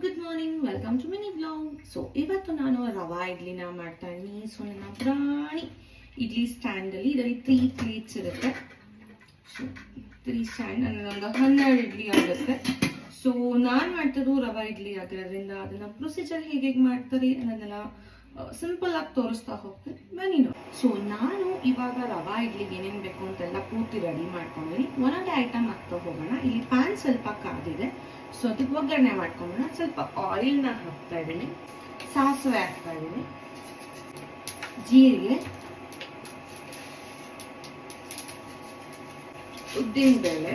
Good morning, welcome to mini vlog. So ಇವತ್ತು ನಾನು ರವಾ ಇಡ್ಲಿನ ಮಾಡ್ತಾ ಇದ್ದೀನಿ. ಸೊ ನನ್ನ ಪುರಾಣಿ ಇಡ್ಲಿ ಸ್ಟ್ಯಾಂಡಲ್ಲಿ ಇದರಲ್ಲಿ 3 ಪ್ಲೇಟ್ಸ್ ಇರುತ್ತೆ. ಸೊ 3 ಸ್ಟ್ಯಾಂಡ್ ಅಂದರೆ ಒಂದು 12 ಇಡ್ಲಿ ಆಗುತ್ತೆ. ಸೊ ನಾನು ಮಾಡ್ತಿರೋದು ರವಾ ಇಡ್ಲಿ ಆಗಿರೋದ್ರಿಂದ ಅದನ್ನ ಪ್ರೊಸೀಜರ್ ಹೇಗೆ ಮಾಡ್ತಾರೆ ಅನ್ನೋದೆಲ್ಲ ಸಿಂಪಲ್ ಆಗಿ ತೋರಿಸ್ತಾ ಹೋಗ್ತೀನಿ ಬನ್ನಿ. ಸೊ ನಾನು ಇವಾಗ ರವಾ ಇಡ್ಲಿಗೆ ಏನೇನು ಬೇಕು ಅಂತೆಲ್ಲ ಪೂರ್ತಿ ರೆಡಿ ಮಾಡ್ಕೊಂಡಿದ್ದೀನಿ. ಒಂದೊಂದೇ ಐಟಮ್ ಹಾಕ್ತಾ ಹೋಗೋಣ. ಇಲ್ಲಿ ಪ್ಯಾನ್ ಸ್ವಲ್ಪ ಕಾದಿದೆ, ಸೊ ಅದಕ್ಕೆ ಒಗ್ಗರಣೆ ಮಾಡ್ಕೊಂಬೋಣ. ಸ್ವಲ್ಪ ಆಯಿಲ್ನ ಹಾಕ್ತಾ ಇದ್ದೀನಿ, ಸಾಸಿವೆ ಹಾಕ್ತಾ ಇದ್ದೀನಿ, ಜೀರಿಗೆ, ಉದ್ದಿನಬೇಳೆ,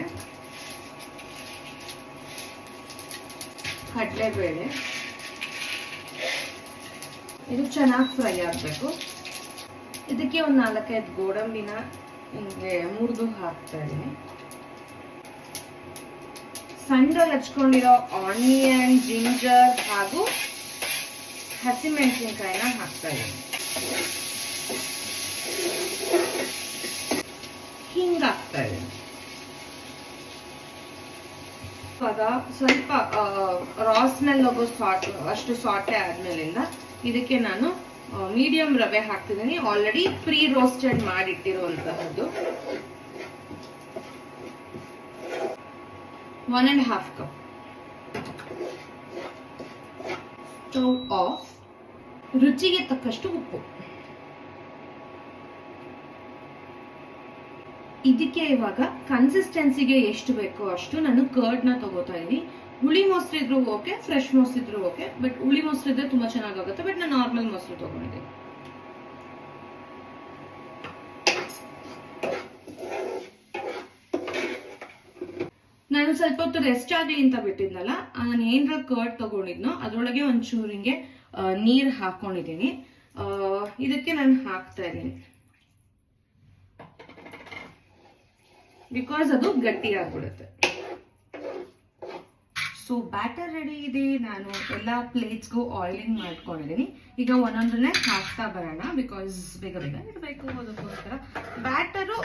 ಕಡಲೆಬೇಳೆ. ಇದು ಚೆನ್ನಾಗಿ ಫ್ರೈ ಆಗಬೇಕು. ಇದಕ್ಕೆ ಒಂದು 4-5 ಗೋಡಂಬಿನ ಹಿಂಗೆ ಮುರಿದು ಹಾಕ್ತಾ ಇದ್ದೀನಿ. ಸಣ್ಣದಾಗಿ ಹಚ್ಕೊಂಡಿರೋ ಆನಿಯನ್, ಜಿಂಜರ್ ಹಾಗೂ ಹಸಿಮೆಣಸಿನಕಾಯಿನ ಹಾಕ್ತಾ ಇದ್ದೀನಿ. ಹಿಂಗೆ ಹಾಕ್ತಾ ಇದ್ದೀನಿ. ಇವಾಗ ಸ್ವಲ್ಪ ರಾ ಸ್ಮೆಲ್ ಹೋಗೋ ಅಷ್ಟು ಸಾಟೆ ಆದ್ಮೇಲಿಂದ ಇದಕ್ಕೆ ನಾನು ಮೀಡಿಯಂ ರವೆ ಹಾಕ್ತಿದ್ದೀನಿ. ಆಲ್ರೆಡಿ ಪ್ರೀ ರೋಸ್ಟೆಡ್ ಮಾಡಿಟ್ಟಿರುವಂತಹದ್ದು 1.5 ಕಪ್. Stove off. ರುಚಿಗೆ ತಕ್ಕಷ್ಟು ಉಪ್ಪು. ಇದಕ್ಕೆ ಇವಾಗ ಕನ್ಸಿಸ್ಟೆನ್ಸಿಗೆ ಎಷ್ಟು ಬೇಕೋ ಅಷ್ಟು ನಾನು ಕರ್ಡ್ನ ತಗೋತಾ ಇದ್ದೀನಿ. ಹುಳಿ ಮೊಸರು ಇದ್ರು ಓಕೆ, ಫ್ರೆಶ್ ಮೊಸರು ಇದ್ರು ಓಕೆ, ಬಟ್ ಹುಳಿ ಮೊಸರು ಇದ್ರೆ ತುಂಬಾ ಚೆನ್ನಾಗುತ್ತೆ. ಬಟ್ ನಾನು ನಾರ್ಮಲ್ ಮೊಸರು ತಗೊಂಡಿದ್ದೀನಿ. ನಾನು ಸ್ವಲ್ಪ ಹೊತ್ತು ರೆಸ್ಟ್ ಆಗ್ಲಿ ಅಂತ ಬಿಟ್ಟಿದ್ನಲ್ಲ, ನಾನು ಏನ್ರ ಕರ್ಡ್ ತಗೊಂಡಿದ್ನೋ ಅದ್ರೊಳಗೆ ಒಂಚೂರು ಹಿಂಗೆ ನೀರ್ ಹಾಕೊಂಡಿದ್ದೀನಿ. ಇದಕ್ಕೆ ನಾನು ಹಾಕ್ತಾ ಇದ್ದೀನಿ ಬಿಕಾಸ್ ಅದು ಗಟ್ಟಿ ಆಗ್ಬಿಡುತ್ತೆ. ಸೊ ಬ್ಯಾಟರ್ ರೆಡಿ ಇದೆ. ನಾನು ಎಲ್ಲ ಪ್ಲೇಟ್ಸ್ಗೂ ಆಯಿಲಿಂಗ್ ಮಾಡ್ಕೊಂಡಿದ್ದೀನಿ. ಈಗ ಒಂದೊಂದನ್ನೇ ಹಾಕ್ತಾ ಬರೋಣ, ಬಿಕಾಸ್ ಬೇಗ ಬೇಗ ಇರಬೇಕು. ಅದಕ್ಕೋಸ್ಕರ ಬ್ಯಾಟರು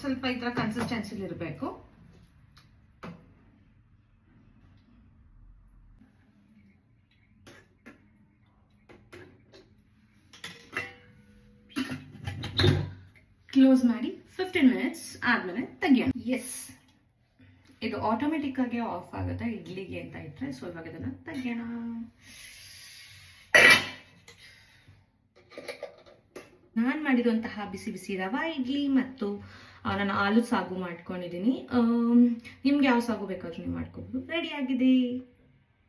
ಸ್ವಲ್ಪ ಈ ಥರ ಕನ್ಸಿಸ್ಟೆನ್ಸಿಲಿ ಇರಬೇಕು. ಕ್ಲೋಸ್ ಮಾಡಿ 15 ಮಿನಿಟ್ಸ್ ಆದ್ಮೇಲೆ ತೆಗಿಯೋಣ. ಎಸ್, ಇದು ಆಟೋಮೆಟಿಕ್ ಆಗಿ ಆಫ್ ಆಗುತ್ತೆ ಇಡ್ಲಿಗೆ ಅಂತ ಇಟ್ಟರೆ. ಸೊ ಇವಾಗ ಇದನ್ನ ತೆಗಿಯೋಣ. ನಾನು ಮಾಡಿರುವಂತಹ ಬಿಸಿ ಬಿಸಿ ರವಾ ಇಡ್ಲಿ ಮತ್ತು ನಾನು ಆಲೂ ಸಾಗು ಮಾಡ್ಕೊಂಡಿದ್ದೀನಿ. ನಿಮ್ಗೆ ಯಾವ ಸಾಗು ಬೇಕಾದ್ರೂ ನೀವು ಮಾಡ್ಕೋಬಹುದು. ರೆಡಿ ಆಗಿದೆ.